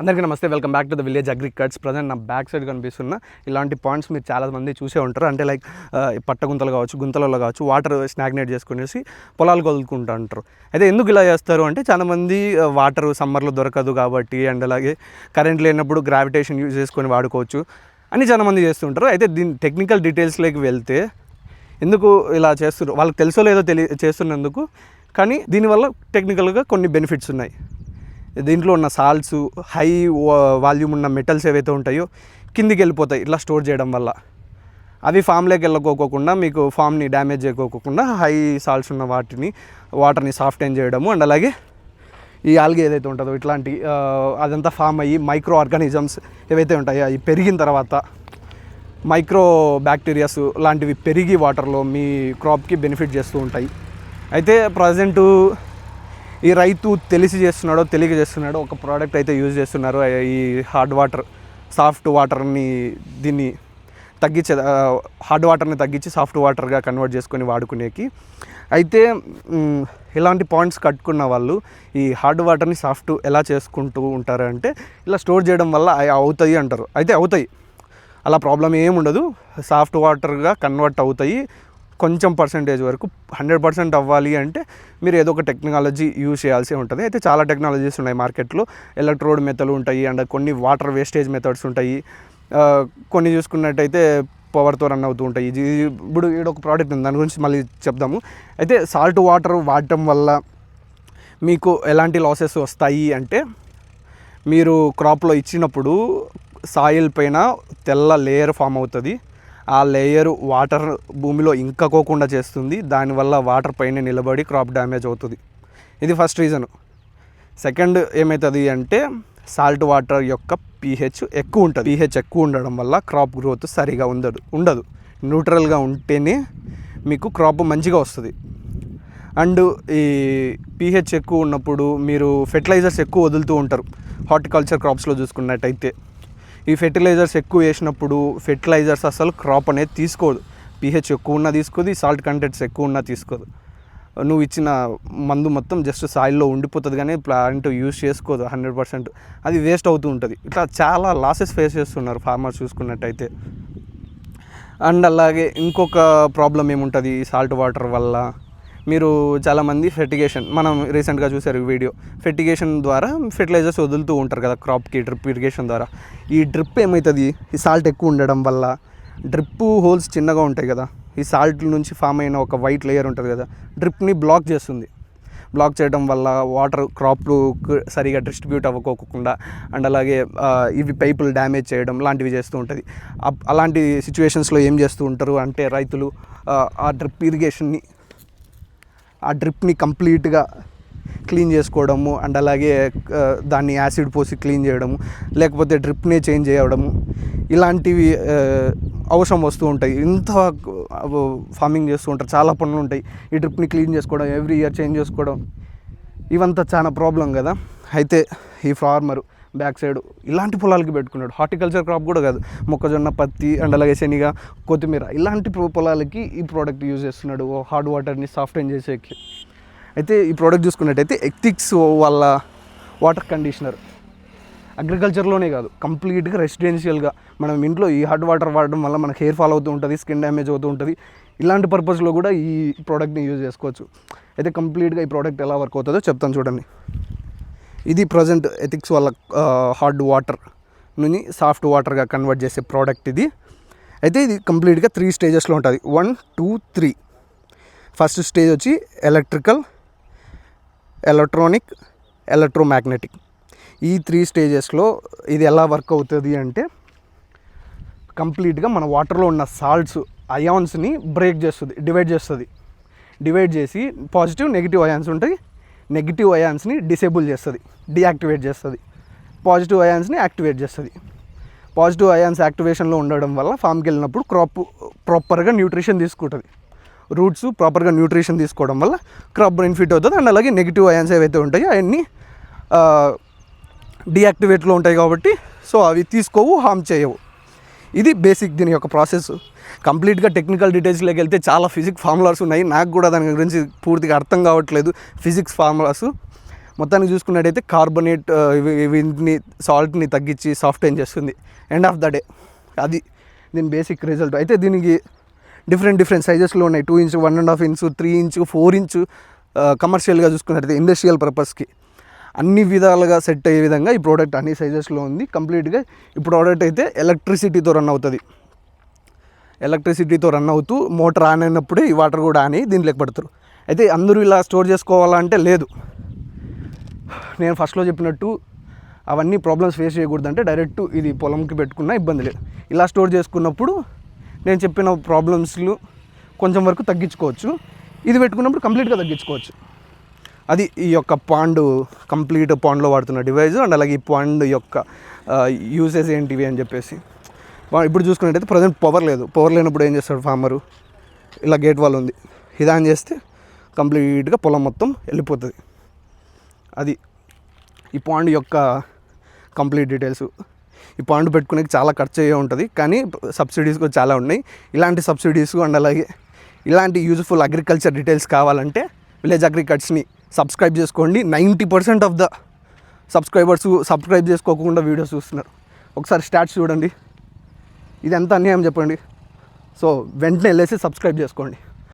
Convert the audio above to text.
అందరికీ నమస్తే, welcome back to the village agri cuts. Present నా బ్యాక్ సైడ్ కనిపిస్తున్న ఇలాంటి పాయింట్స్ మీరు చాలామంది చూసే ఉంటారు. అంటే లైక్ పట్ట గుంతలు కావచ్చు, గుంతలలో కావచ్చు, వాటర్ స్నాగ్నేట్ చేసుకునేసి పొలాలు వదులుకుంటూ ఉంటారు. అయితే ఎందుకు ఇలా చేస్తారు అంటే చాలామంది వాటర్ సమ్మర్లో దొరకదు కాబట్టి, అండ్ అలాగే కరెంట్ లేనప్పుడు గ్రావిటేషన్ యూజ్ చేసుకొని వాడుకోవచ్చు అని చాలామంది చేస్తుంటారు. అయితే దీని టెక్నికల్ డీటెయిల్స్లోకి వెళ్తే ఎందుకు ఇలా చేస్తున్నారు, వాళ్ళకి తెలుసో లేదో చేస్తున్నందుకు, కానీ దీనివల్ల టెక్నికల్గా కొన్ని బెనిఫిట్స్ ఉన్నాయి. దీంట్లో ఉన్న సాల్ట్స్, హై వాల్యూమ్ ఉన్న మెటల్స్ ఏవైతే ఉంటాయో కిందికి వెళ్ళిపోతాయి ఇట్లా స్టోర్ చేయడం వల్ల. అవి ఫామ్లోకి వెళ్ళకోకుండా, మీకు ఫామ్ని డ్యామేజ్ చేయకోకుండా హై సాల్ట్స్ ఉన్న వాటర్ని సాఫ్టైన్ చేయడము, అండ్ అలాగే ఈ ఆల్గే ఏదైతే ఉంటుందో ఇట్లాంటి అదంతా ఫామ్ అయ్యి మైక్రో ఆర్గానిజమ్స్ ఏవైతే ఉంటాయో అవి పెరిగిన తర్వాత మైక్రో బ్యాక్టీరియాస్ లాంటివి పెరిగి వాటర్లో మీ క్రాప్కి బెనిఫిట్ చేస్తూ ఉంటాయి. అయితే ప్రజెంటు ఈ రైతు తెలియక చేస్తున్నాడో ఒక ప్రోడక్ట్ అయితే యూజ్ చేస్తున్నారు. ఈ హార్డ్ వాటర్, సాఫ్ట్ వాటర్ని దీన్ని తగ్గించే, హార్డ్ వాటర్ని తగ్గించి సాఫ్ట్ వాటర్గా కన్వర్ట్ చేసుకొని వాడుకునేకి. అయితే ఇలాంటి పాయింట్స్ కట్టుకున్న వాళ్ళు ఈ హార్డ్ వాటర్ని సాఫ్ట్ ఎలా చేసుకుంటూ ఉంటారు అంటే ఇలా స్టోర్ చేయడం వల్ల అవుతాయి అంటారు. అయితే అవుతాయి, అలా ప్రాబ్లం ఏముండదు, సాఫ్ట్ వాటర్గా కన్వర్ట్ అవుతాయి. కొంచెం పర్సెంటేజ్ వరకు 100% అవ్వాలి అంటే మీరు ఏదో ఒక టెక్నాలజీ యూజ్ చేయాల్సి ఉంటుంది. అయితే చాలా టెక్నాలజీస్ ఉన్నాయి మార్కెట్లో. ఎలక్ట్రోడ్ మెథడ్లు ఉంటాయి, అండ్ కొన్ని వాటర్ వేస్టేజ్ మెథడ్స్ ఉంటాయి. కొన్ని చూసుకున్నట్టయితే పవర్తో రన్ అవుతూ ఉంటాయి. ఇప్పుడు ఒక ప్రోడక్ట్ ఉంది, దాని గురించి మళ్ళీ చెప్దాము. అయితే సాల్ట్ వాటర్ వాడటం వల్ల మీకు ఎలాంటి లాసెస్ వస్తాయి అంటే, మీరు క్రాప్లో ఇచ్చినప్పుడు సాయిల్ పైన తెల్ల లేయర్ ఫామ్ అవుతుంది. ఆ లేయరు వాటర్ భూమిలో ఇంకకోకుండా చేస్తుంది. దానివల్ల వాటర్ పైన నిలబడి క్రాప్ డ్యామేజ్ అవుతుంది. ఇది ఫస్ట్ రీజన్. సెకండ్ ఏమవుతుంది అంటే, సాల్ట్ వాటర్ యొక్క pH ఎక్కువ ఉంటుంది. pH ఎక్కువ ఉండడం వల్ల క్రాప్ గ్రోత్ సరిగా ఉండదు. న్యూట్రల్గా ఉంటేనే మీకు క్రాప్ మంచిగా వస్తుంది. అండ్ ఈ pH ఎక్కువ ఉన్నప్పుడు మీరు ఫెర్టిలైజర్స్ ఎక్కువ వదులుతూ ఉంటారు. హార్టికల్చర్ క్రాప్స్లో చూసుకున్నట్టయితే ఈ ఫెర్టిలైజర్స్ ఎక్కువ వేసినప్పుడు ఫెర్టిలైజర్స్ అసలు క్రాప్ అనేది తీసుకోదు. pH ఎక్కువ ఉన్నా తీసుకోదు, సాల్ట్ కంటెంట్స్ ఎక్కువ ఉన్నా తీసుకోదు. నువ్వు ఇచ్చిన మందు మొత్తం జస్ట్ సాయిల్లో ఉండిపోతుంది, కానీ ప్లాంట్ యూజ్ చేసుకోదు 100%. అది వేస్ట్ అవుతూ ఉంటుంది. ఇట్లా చాలా లాసెస్ ఫేస్ చేస్తున్నారు ఫార్మర్స్ చూసుకున్నట్టయితే. అండ్ అలాగే ఇంకొక ప్రాబ్లం ఏముంటుంది ఈ సాల్ట్ వాటర్ వల్ల, మీరు చాలామంది ఫెర్టిగేషన్, మనం రీసెంట్గా చూసారు వీడియో, ఫెర్టిగేషన్ ద్వారా ఫెర్టిలైజర్స్ వదులుతూ ఉంటారు కదా క్రాప్కి డ్రిప్ ఇరిగేషన్ ద్వారా. ఈ డ్రిప్ ఏమవుతుంది, ఈ సాల్ట్ ఎక్కువ ఉండడం వల్ల డ్రిప్ హోల్స్ చిన్నగా ఉంటాయి కదా, ఈ సాల్ట్ నుంచి ఫామ్ అయిన ఒక వైట్ లేయర్ ఉంటుంది కదా, డ్రిప్ని బ్లాక్ చేస్తుంది. బ్లాక్ చేయడం వల్ల వాటర్ క్రాప్లు సరిగా డిస్ట్రిబ్యూట్ అవ్వకోకుండా, అండ్ అలాగే ఇవి పైపులు డ్యామేజ్ చేయడం లాంటివి చేస్తూ ఉంటుంది. అలాంటి సిచ్యువేషన్స్లో ఏం చేస్తూ ఉంటారు అంటే రైతులు ఆ డ్రిప్ని కంప్లీట్గా క్లీన్ చేసుకోవడము, అండ్ అలాగే దాన్ని యాసిడ్ పోసి క్లీన్ చేయడము, లేకపోతే డ్రిప్నే చేంజ్ చేయడము, ఇలాంటివి అవసరం వస్తూ ఉంటాయి. ఇంత ఫార్మింగ్ చేస్తూ ఉంటారు, చాలా పనులు ఉంటాయి. ఈ డ్రిప్ని క్లీన్ చేసుకోవడం, ఎవ్రీ ఇయర్ చేంజ్ చేసుకోవడం, ఇవంతా చాలా ప్రాబ్లం కదా. అయితే ఈ ఫార్మరు బ్యాక్ సైడ్ ఇలాంటి పొలాలకి పెట్టుకున్నాడు. హార్టికల్చర్ క్రాప్ కూడా కాదు, మొక్కజొన్న, పత్తి, అండ్ అలాగే శనగ, కొత్తిమీర, ఇలాంటి పొలాలకి ఈ ప్రోడక్ట్ యూజ్ చేస్తున్నాడు హార్డ్ వాటర్ని సాఫ్టైన్ చేసేకి. అయితే ఈ ప్రోడక్ట్ చూసుకున్నట్టయితే ఎథిక్స్ వాళ్ళ వాటర్ కండిషనర్ అగ్రికల్చర్లోనే కాదు, కంప్లీట్గా రెసిడెన్షియల్గా మనం ఇంట్లో ఈ హార్డ్ వాటర్ వాడడం వల్ల మనకు హెయిర్ ఫాల్ అవుతూ ఉంటుంది, స్కిన్ డ్యామేజ్ అవుతూ ఉంటుంది. ఇలాంటి పర్పస్లో కూడా ఈ ప్రోడక్ట్ని యూజ్ చేసుకోవచ్చు. అయితే కంప్లీట్గా ఈ ప్రోడక్ట్ ఎలా వర్క్ అవుతుందో చెప్తాను చూడండి. ఇది ప్రజెంట్ ఎథిక్స్ వాళ్ళ హార్డ్ వాటర్ ని సాఫ్ట్ వాటర్గా కన్వర్ట్ చేసే ప్రోడక్ట్ ఇది. అయితే ఇది కంప్లీట్గా 3 స్టేజెస్లో ఉంటుంది. 1, 2, 3. ఫస్ట్ స్టేజ్ వచ్చి ఎలక్ట్రికల్, ఎలక్ట్రానిక్, ఎలక్ట్రోమాగ్నెటిక్. ఈ 3 స్టేజెస్లో ఇది ఎలా వర్క్ అవుతుంది అంటే, కంప్లీట్గా మన వాటర్లో ఉన్న సాల్ట్స్ అయాన్స్ని డివైడ్ చేసి పాజిటివ్, నెగిటివ్ అయాన్స్ ఉంటాయి. నెగిటివ్ అయాన్స్ని డిసేబుల్ చేస్తుంది, డీయాక్టివేట్ చేస్తుంది. పాజిటివ్ అయాన్స్ని యాక్టివేట్ చేస్తుంది. పాజిటివ్ అయాన్స్ యాక్టివేషన్లో ఉండడం వల్ల ఫామ్కి వెళ్ళినప్పుడు క్రాప్ ప్రాపర్గా న్యూట్రిషన్ తీసుకుంటుంది. రూట్స్ ప్రాపర్గా న్యూట్రిషన్ తీసుకోవడం వల్ల క్రాప్ బెనిఫిట్ అవుతుంది. అండ్ అలాగే నెగిటివ్ అయాన్స్ ఏవైతే ఉంటాయో అవన్నీ డీయాక్టివేట్లో ఉంటాయి కాబట్టి సో అవి తీసుకోవు, హామ్ చేయవు. ఇది బేసిక్ దీని యొక్క ప్రాసెస్. కంప్లీట్గా టెక్నికల్ డీటెయిల్స్లోకి వెళ్తే చాలా ఫిజిక్స్ ఫార్ములాస్ ఉన్నాయి. నాకు కూడా దాని గురించి పూర్తిగా అర్థం కావట్లేదు ఫిజిక్స్ ఫార్ములాస్. మొత్తానికి చూసుకున్నట్టయితే కార్బోనేట్ వీటిని సాల్ట్ని తగ్గించి సాఫ్టైన్ చేస్తుంది ఎండ్ ఆఫ్ ద డే. అది దీని బేసిక్ రిజల్ట్. అయితే దీనికి డిఫరెంట్ సైజెస్లో ఉన్నాయి. 2 ఇంచ్, 1.5 ఇంచ్, 3 ఇంచ్, 4 ఇంచ్. కమర్షియల్గా చూసుకున్నట్టయితే ఇండస్ట్రియల్ పర్పస్కి అన్ని విధాలుగా సెట్ అయ్యే విధంగా ఈ ప్రోడక్ట్ అన్ని సైజెస్లో ఉంది. కంప్లీట్గా ఈ ప్రోడక్ట్ అయితే ఎలక్ట్రిసిటీతో రన్ అవుతుంది. ఎలక్ట్రిసిటీతో రన్ అవుతూ మోటార్ ఆన్ అయినప్పుడే ఈ వాటర్ కూడా ఆన్ అయ్యి దీంట్లోకి పడతారు. అయితే అందరూ ఇలా స్టోర్ చేసుకోవాలంటే లేదు. నేను ఫస్ట్లో చెప్పినట్టు అవన్నీ ప్రాబ్లమ్స్ ఫేస్ చేయకూడదంటే డైరెక్ట్ ఇది పొలంకి పెట్టుకున్న ఇబ్బంది లేదు. ఇలా స్టోర్ చేసుకున్నప్పుడు నేను చెప్పిన ప్రాబ్లమ్స్లు కొంచెం వరకు తగ్గించుకోవచ్చు. ఇది పెట్టుకున్నప్పుడు కంప్లీట్గా తగ్గించుకోవచ్చు. అది ఈ యొక్క పాండ్, కంప్లీట్ పాండ్లో వాడుతున్న డివైస్. అండ్ అలాగే ఈ పాండ్ యొక్క యూసేజ్ ఏంటివి అని చెప్పేసి ఇప్పుడు చూసుకున్నట్టయితే ప్రజెంట్ పవర్ లేదు. పవర్ లేనప్పుడు ఏం చేస్తాడు ఫార్మరు, ఇలా గేట్ వాల్ ఉంది, ఇది ఆన్ చేస్తే కంప్లీట్గా పొలం మొత్తం వెళ్ళిపోతుంది. అది ఈ పాండ్ యొక్క కంప్లీట్ డీటెయిల్స్. ఈ పాండ్ పెట్టుకునే చాలా ఖర్చు అయ్యే ఉంటుంది, కానీ సబ్సిడీస్ కూడా చాలా ఉన్నాయి. ఇలాంటి సబ్సిడీస్ అండ్ అలాగే ఇలాంటి యూజ్ఫుల్ అగ్రికల్చర్ డీటెయిల్స్ కావాలంటే విలేజ్ అగ్రికల్చర్ని సబ్స్క్రైబ్ చేసుకోండి. 90% ఆఫ్ ద సబ్స్క్రైబర్స్ సబ్స్క్రైబ్ చేసుకోకుండా వీడియోస్ చూస్తున్నారు. ఒకసారి స్టాట్స్ చూడండి. ఇది ఎంత అన్యాయం చెప్పండి. సో వెంటనే వెళ్ళేసి సబ్స్క్రైబ్ చేసుకోండి.